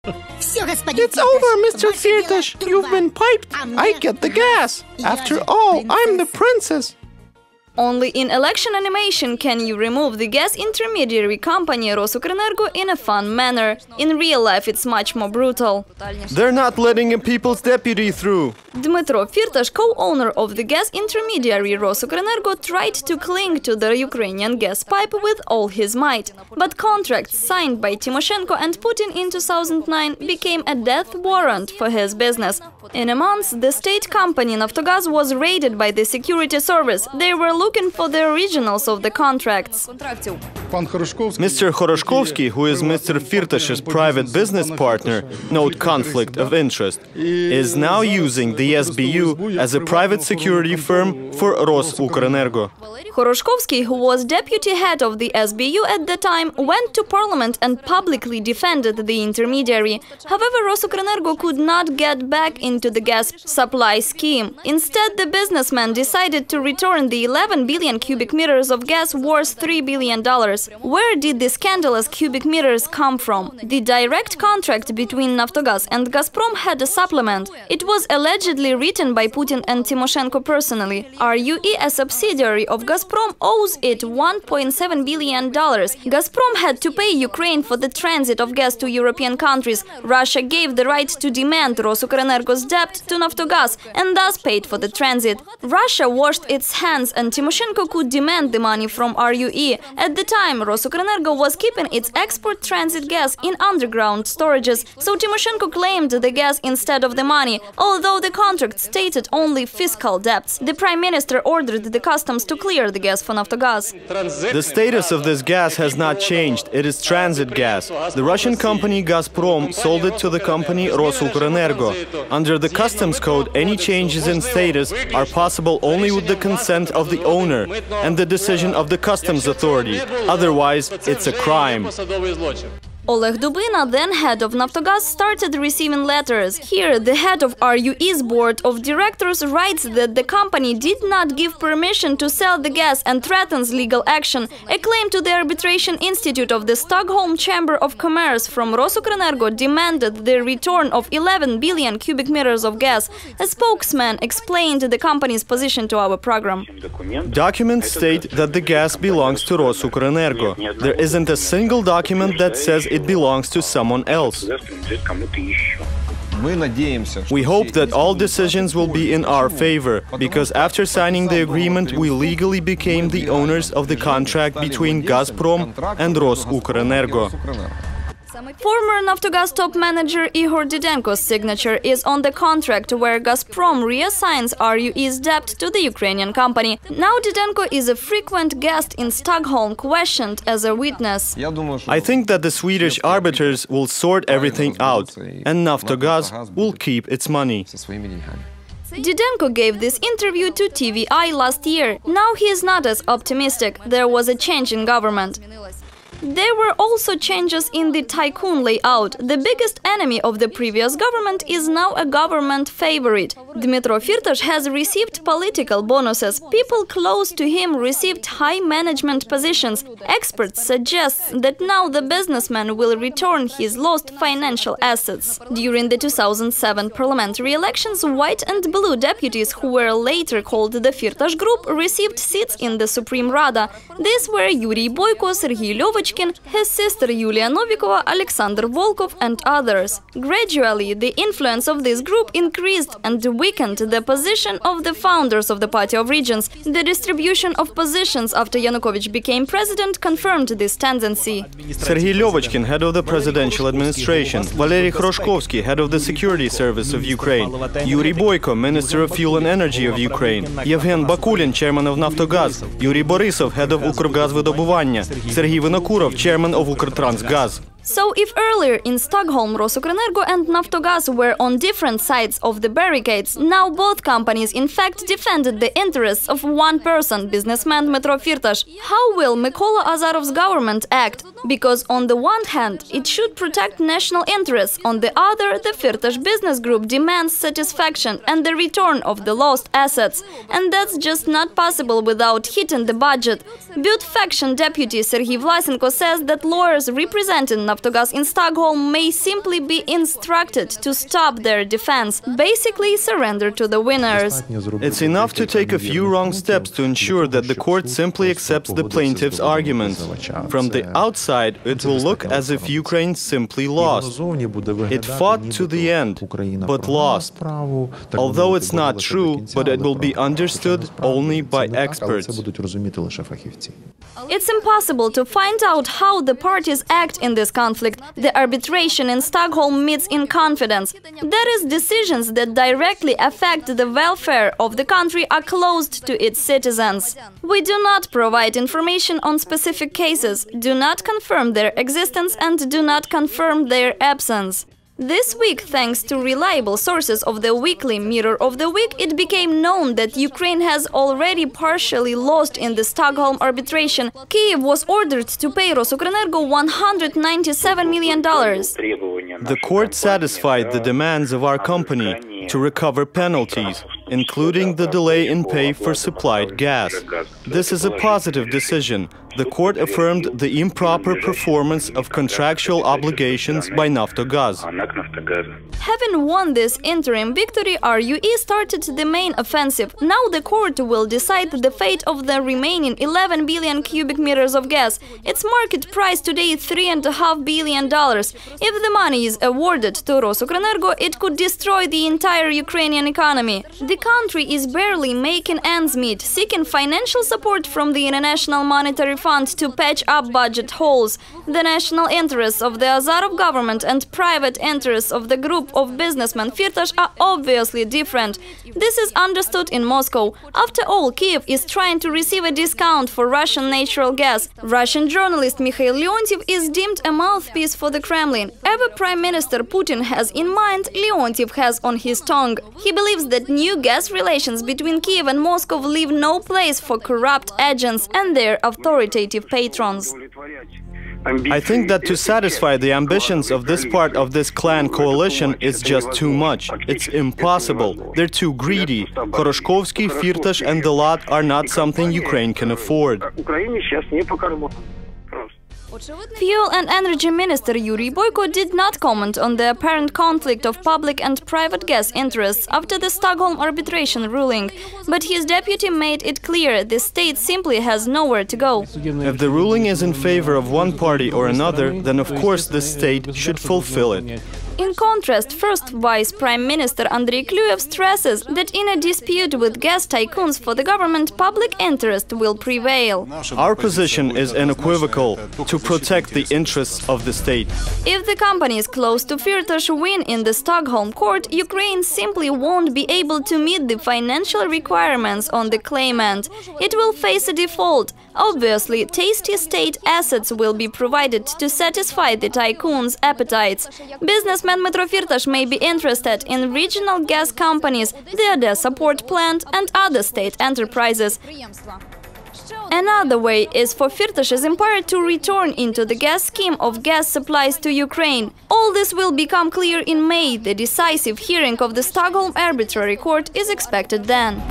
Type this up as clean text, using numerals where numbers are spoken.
It's over, Mr. Firtash. You've been piped. I get the gas. After all, I'm the princess. Only in election animation can you remove the gas intermediary company Rosukrenergo in a fun manner. In real life, it's much more brutal. They're not letting a people's deputy through. Dmytro Firtash, co-owner of the gas intermediary Rosukrenergo, tried to cling to the Ukrainian gas pipe with all his might. But contracts signed by Tymoshenko and Putin in 2009 became a death warrant for his business. In a month, the state company Naftogaz was raided by the security service. They were looking for the originals of the contracts. Mr. Khoroshkovsky, who is Mr. Firtash's private business partner, note conflict of interest, is now using the SBU as a private security firm for Rosukrenergo. Khoroshkovsky, who was deputy head of the SBU at the time, went to parliament and publicly defended the intermediary. However, Rosukrenergo could not get back into the gas supply scheme. Instead, the businessman decided to return the 11 billion cubic meters of gas worth $3 billion. Where did the scandalous cubic meters come from? The direct contract between Naftogaz and Gazprom had a supplement. It was allegedly written by Putin and Tymoshenko personally. RUE, a subsidiary of Gazprom, owes it $1.7 billion. Gazprom had to pay Ukraine for the transit of gas to European countries. Russia gave the right to demand Rosukrenergo's debt to Naftogaz and thus paid for the transit. Russia washed its hands and Tymoshenko could demand the money from RUE. At the time, Rosukrenergo was keeping its export transit gas in underground storages, so Tymoshenko claimed the gas instead of the money, although the contract stated only fiscal debts. The Prime Minister ordered the customs to clear the gas for Naftogaz. The status of this gas has not changed. It is transit gas. The Russian company Gazprom sold it to the company Rosukrenergo. Under the customs code, any changes in status are possible only with the consent of the owner and the decision of the customs authority. Otherwise, it's a crime. Oleg Dubina, then head of Naftogaz, started receiving letters. Here, the head of RUE's board of directors writes that the company did not give permission to sell the gas and threatens legal action. A claim to the Arbitration Institute of the Stockholm Chamber of Commerce from Rosukrenergo demanded the return of 11 billion cubic meters of gas. A spokesman explained the company's position to our program. Documents state that the gas belongs to Rosukrenergo. There isn't a single document that says it belongs to someone else. We hope that all decisions will be in our favor, because after signing the agreement we legally became the owners of the contract between Gazprom and Rosukrenergo. Former Naftogaz top manager Igor Didenko's signature is on the contract where Gazprom reassigns RUE's debt to the Ukrainian company. Now Didenko is a frequent guest in Stockholm, questioned as a witness. I think that the Swedish arbiters will sort everything out, and Naftogaz will keep its money. Didenko gave this interview to TVI last year. Now he is not as optimistic. There was a change in government. There were also changes in the tycoon layout. The biggest enemy of the previous government is now a government favorite. Dmytro Firtash has received political bonuses. People close to him received high management positions. Experts suggest that now the businessman will return his lost financial assets. During the 2007 parliamentary elections, white and blue deputies, who were later called the Firtash Group, received seats in the Supreme Rada. These were Yuri Boyko, Serhiy Lyovochkin, his sister Yulia Novikova, Alexander Volkov and others. Gradually, the influence of this group increased and weakened the position of the founders of the Party of Regions. The distribution of positions after Yanukovych became president confirmed this tendency. Serhiy Lyovochkin, head of the presidential administration, Valery Khoroshkovsky, head of the security service of Ukraine, Yuri Boyko, minister of fuel and energy of Ukraine, Yevgen Bakulin, chairman of Naftogaz, Yuri Borisov, head of Ukrgazvidobuvanya, Serhiy Vinokurov, chairman of Ukrtransgaz. So, if earlier in Stockholm Rosukrenergo and Naftogaz were on different sides of the barricades, now both companies in fact defended the interests of one person, businessman Dmytro Firtash. How will Mykola Azarov's government act? Because on the one hand, it should protect national interests, on the other, the Firtash business group demands satisfaction and the return of the lost assets. And that's just not possible without hitting the budget. But faction deputy Serhiy Vlasenko says that lawyers representing Naftogaz in Stockholm may simply be instructed to stop their defense, basically surrender to the winners. It's enough to take a few wrong steps to ensure that the court simply accepts the plaintiff's arguments. From the outside, it will look as if Ukraine simply lost. It fought to the end, but lost. Although it's not true, but it will be understood only by experts. It's impossible to find out how the parties act in this conflict. The arbitration in Stockholm meets in confidence. That is, decisions that directly affect the welfare of the country are closed to its citizens. We do not provide information on specific cases, do not confirm their existence and do not confirm their absence. This week, thanks to reliable sources of the weekly Mirror of the Week, it became known that Ukraine has already partially lost in the Stockholm arbitration. Kyiv was ordered to pay Rosukrenergo $197 million. The court satisfied the demands of our company to recover penalties, including the delay in pay for supplied gas. This is a positive decision. The court affirmed the improper performance of contractual obligations by Naftogaz. Having won this interim victory, RUE started the main offensive. Now the court will decide the fate of the remaining 11 billion cubic meters of gas. Its market price today is $3.5 billion. If the money is awarded to Rosukrenergo, it could destroy the entire Ukrainian economy. The country is barely making ends meet, seeking financial support from the International Monetary Fund to patch up budget holes. The national interests of the Azarov government and private interests of the group of businessmen Firtash are obviously different. This is understood in Moscow. After all, Kyiv is trying to receive a discount for Russian natural gas. Russian journalist Mikhail Leontiev is deemed a mouthpiece for the Kremlin. Every Prime Minister Putin has in mind, Leontiev has on his tongue. He believes that new gas relations between Kyiv and Moscow leave no place for corrupt agents and their authoritative patrons. I think that to satisfy the ambitions of this part of this clan coalition is just too much. It's impossible. They're too greedy. Khoroshkovsky, Firtash and the lot are not something Ukraine can afford. Fuel and Energy Minister Yuri Boyko did not comment on the apparent conflict of public and private gas interests after the Stockholm arbitration ruling, but his deputy made it clear the state simply has nowhere to go. If the ruling is in favor of one party or another, then of course the state should fulfill it. In contrast, First Vice Prime Minister Andrei Klyuev stresses that in a dispute with gas tycoons for the government, public interest will prevail. Our position is unequivocal: to protect the interests of the state. If the companies close to Firtash win in the Stockholm court, Ukraine simply won't be able to meet the financial requirements on the claimant. It will face a default. Obviously, tasty state assets will be provided to satisfy the tycoons' appetites. Businessman Metro Firtash may be interested in regional gas companies, the Odessa port plant and other state enterprises. Another way is for Firtash's empire to return into the gas scheme of gas supplies to Ukraine. All this will become clear in May. The decisive hearing of the Stockholm Arbitrary Court is expected then.